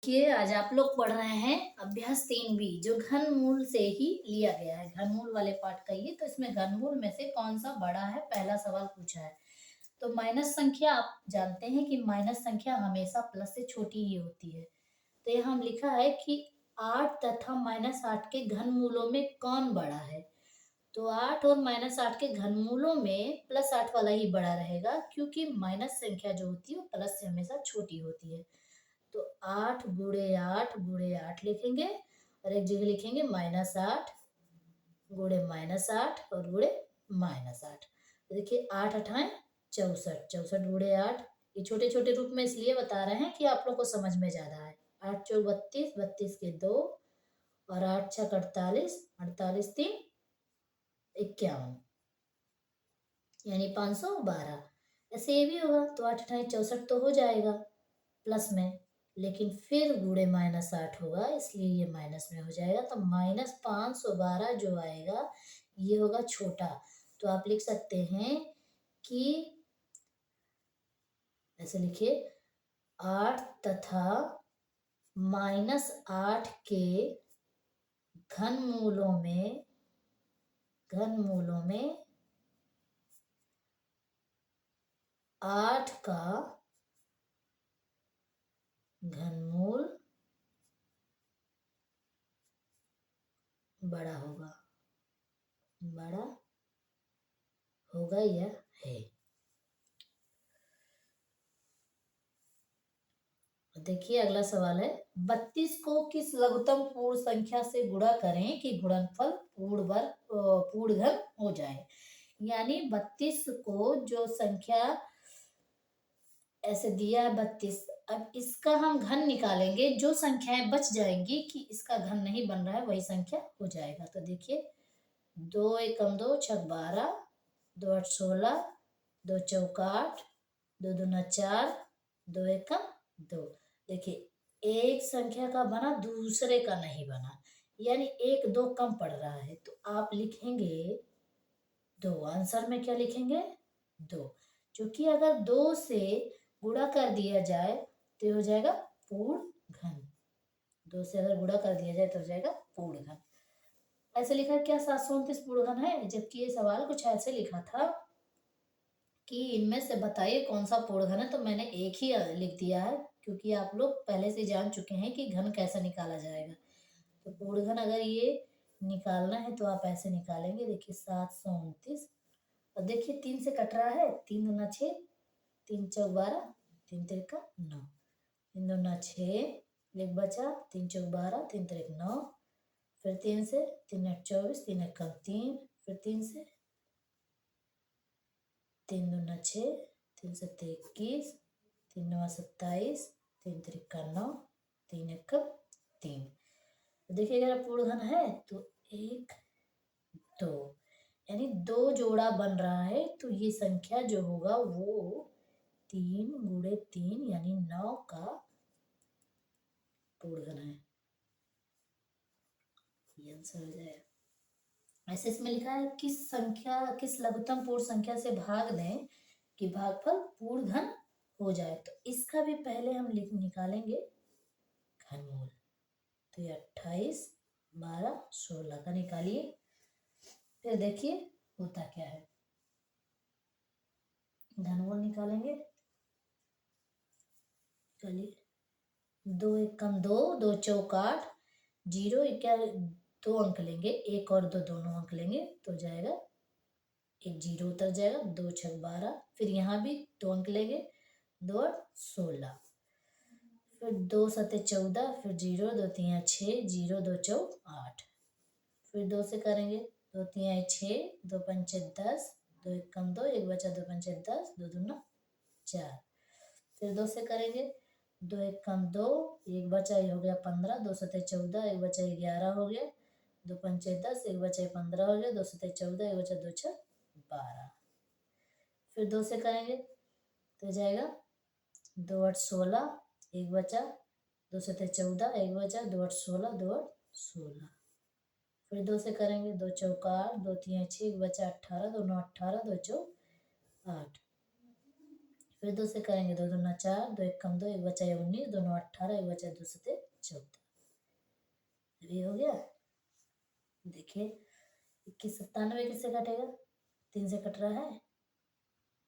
देखिए आज आप लोग पढ़ रहे हैं अभ्यास 3B जो घनमूल से ही लिया गया है। घनमूल वाले पार्ट का ये तो इसमें घनमूल में से कौन सा बड़ा है, पहला सवाल पूछा है। तो माइनस संख्या आप जानते हैं कि माइनस संख्या हमेशा प्लस से छोटी ही होती है। तो यहाँ हम लिखा है कि 8 तथा -8 के घनमूलों में कौन बड़ा है। तो 8 और -8 के घनमूलों में +8 वाला ही बड़ा रहेगा, क्योंकि माइनस संख्या जो होती है वो प्लस से हमेशा छोटी होती है। तो 8 × 8 × 8 लिखेंगे और एक जगह लिखेंगे -8 -8 और -8। तो देखिए 8 8 64, 64 × 8। ये छोटे छोटे रूप में इसलिए बता रहे हैं कि आप लोग को समझ में ज्यादा है। 8 चौक 32, 32 के 2 और 8 छक 48, 48 3 51, यानी 512। ऐसे ये भी होगा तो 8 8 64 तो हो जाएगा प्लस में, लेकिन फिर गुणे -8 होगा, इसलिए ये माइनस में हो जाएगा। तो -512 जो आएगा ये होगा छोटा। तो आप लिख सकते हैं कि ऐसे लिखिए 8 तथा -8 के घनमूलों में 8 का घनमूल बड़ा होगा या है। देखिए अगला सवाल है, 32 को किस लघुत्तम पूर्ण संख्या से गुणा करें कि गुणनफल पूर्ण घन हो जाए। यानी 32 को जो संख्या ऐसे दिया है 32, अब इसका हम घन निकालेंगे। जो संख्याएं बच जाएंगी कि इसका घन नहीं बन रहा है वही संख्या हो जाएगा। तो देखिए 2 एकम 2 छक 12, 2 8 16, 2 चौक 8, 2 दूना 4, 2 एकम 2। देखिए एक संख्या का बना दूसरे का नहीं बना, यानी एक दो कम पड़ रहा है। तो आप लिखेंगे 2, आंसर में क्या लिखेंगे 2, क्योंकि अगर 2 से गुणा कर दिया जाए तो हो जाएगा पूर्ण घन। 2 से अगर गुणा कर दिया जाए तो हो जाएगा पूर्ण घन। ऐसे लिखा है क्या 729 पूर्ण घन है, जबकि ये सवाल कुछ ऐसे लिखा था कि इनमें से बताइए कौन सा पूर्ण घन है। तो मैंने एक ही लिख दिया है, क्योंकि आप लोग पहले से जान चुके हैं कि घन कैसा निकाला जाएगा। तो पूर्ण घन अगर ये निकालना है तो आप ऐसे निकालेंगे। देखिए 729 और देखिए 3 से कट रहा है, 3 दूना 6, 3 चौक 12, 3 तिरका 9, 3 दूना 6, एक बचा, 3 चौक 12, 3 तिरक 9, फिर 3 से 3 8 24, 3 एक कम 3, फिर 3 से 3 दूना 6, 3 सत्ते 21, 3 नवा 27, 3 तिरका 9, 3 एक कम 3। देखिए अगर पूर्ण घन है तो 1 2, यानी 2 जोड़ा बन रहा है। तो ये संख्या जो होगा वो 3 × 3 यानी 9 का पूर्ण घन है। ये आंसर हो जाएगा। ऐसे इसमें लिखा है किस लघुत्तम पूर्ण संख्या से भाग दें कि भागफल पूर्ण घन हो जाए। तो इसका भी पहले हम निकालेंगे घनमूल। तो ये 28 12 16 का निकालिए, फिर देखिए होता क्या है। घनमूल निकालेंगे, चलिए 2 एक कम 2, 2 चौक 8, 0 क्या 2 अंक लेंगे, 1 और 2 दोनों अंक लेंगे तो जाएगा एक 0 उतर जाएगा, 2 छक 12, फिर यहाँ भी 2 अंक लेंगे, 2 8 16, फिर 2 सत्ते 14, फिर 0 2 3 6, 0 2 चौक 8, फिर 2 से करेंगे, 2 3 6, 2 पंचे 10, 2 एक कम 2, एक बचा, 2 पंचे 10, 2 दूना 4, फिर 2 से करेंगे, 2 एक कम 2, एक बचा, ये हो गया 15, 2 सत्ते 14, एक बचा 11 हो गया, 2 पंचे 10, एक बचा 15 हो गया, 2 सत्ते 14, एक बचा 2 छक 12, फिर 2 से करेंगे तो हो जाएगा 2 8 16, एक बचा, 2 सत्ते 14, एक बचा, 2 8 16, 2 8 16, फिर 2 से करेंगे, 2 चौक 8, 2 3 6, एक बचा 18, 2 9 18, 2 चौक 8, फिर 2 से करेंगे, 2 दूना 4, 2 एक कम 2, एक बचा 19, 2 नौ 18, एक बचा 2 सते 14। ये हो गया। देखिए 21 97 किससे कटेगा? 3 से कट रहा है,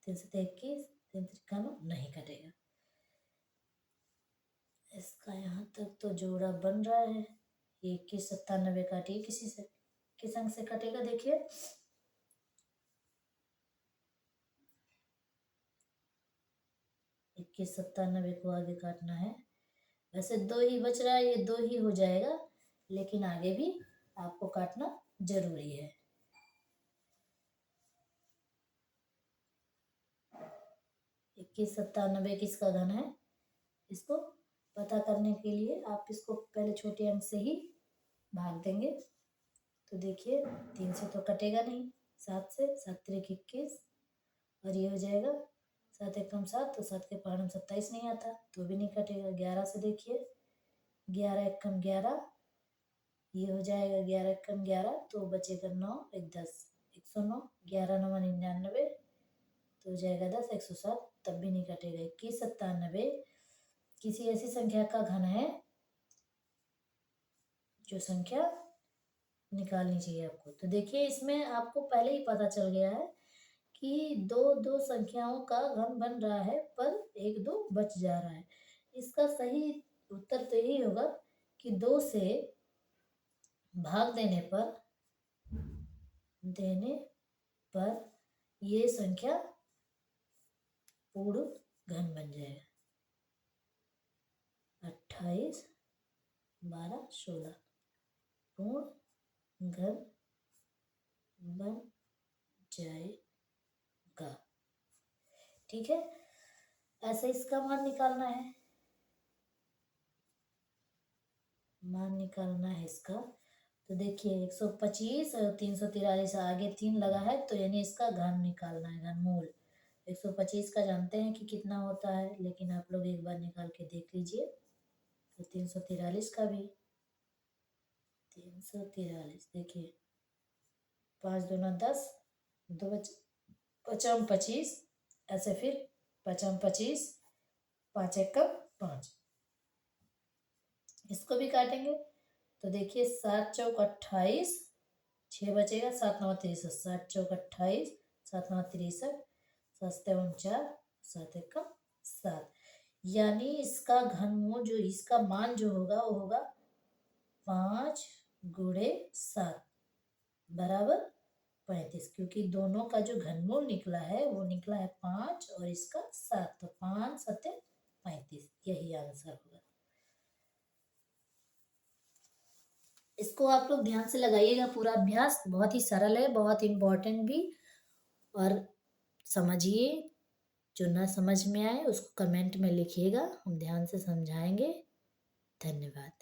3 सते 21, 3 तिरका 9, नहीं कटेगा। इसका यहाँ तक तो जोड़ा बन रहा है। 21 97 काटिए किसी से, किस अंक से कटेगा देखिए। 21 97 को आगे काटना है। वैसे 2 ही बच रहा है, ये 2 ही हो जाएगा, लेकिन आगे भी आपको काटना जरूरी है। 21 97 किसका घन है? इसको पता करने के लिए आप इसको पहले छोटे अंक से ही भाग देंगे। तो देखिए 3 से तो कटेगा नहीं, 7 से, 7 तिरक 21, और ये हो जाएगा 7 एकम 7, तो 7 के पहाड़ में 27 नहीं आता तो भी नहीं कटेगा। 11 से देखिए, 11 एकम 11, ये हो जाएगा 11 एकम 11, तो बचेगा 9, एक 10, 109, 11 9 99, तो हो जाएगा 10, 107, तब भी नहीं कटेगा। 21 97 किसी ऐसी संख्या का घन है जो संख्या निकालनी चाहिए आपको। तो देखिए इसमें आपको पहले ही पता चल गया है कि दो संख्याओं का घन बन रहा है, पर 1 2 बच जा रहा है। इसका सही उत्तर तो यही होगा कि 2 से भाग देने पर ये संख्या पूर्ण घन बन जाएगा। 28 12 16 पूर्ण घन बन जाएगा। ठीक है, ऐसे इसका मान निकालना है। मान निकालना है इसका। तो देखिए 125 और 343 आगे 3 लगा है, तो यानी इसका घन निकालना है, घनमूल। 125 का जानते हैं कि कितना होता है, लेकिन आप लोग एक बार निकाल के देख लीजिए। तो 343 का भी 343 देखिए, 5 दूना 10, 2 पचम 25, ऐसे फिर पचम 25, 5 एकम 5, इसको भी काटेंगे। तो देखिए 7 चौक 28, 6 बचेगा, 7 9 63, 7 चौक 28, 7 9 63, 7 49, 7 एकम 7, यानी इसका घनमूल जो इसका मान जो होगा वो होगा 5 गुणे 7 बराबर 35, क्योंकि दोनों का जो घनमूल निकला है वो निकला है 5 और इसका 7, तो 5 7 35, यही आंसर होगा। इसको आप लोग ध्यान से लगाइएगा, पूरा अभ्यास बहुत ही सरल है, बहुत इम्पोर्टेंट भी। और समझिए, जो ना समझ में आए उसको कमेंट में लिखिएगा, हम ध्यान से समझाएंगे। धन्यवाद।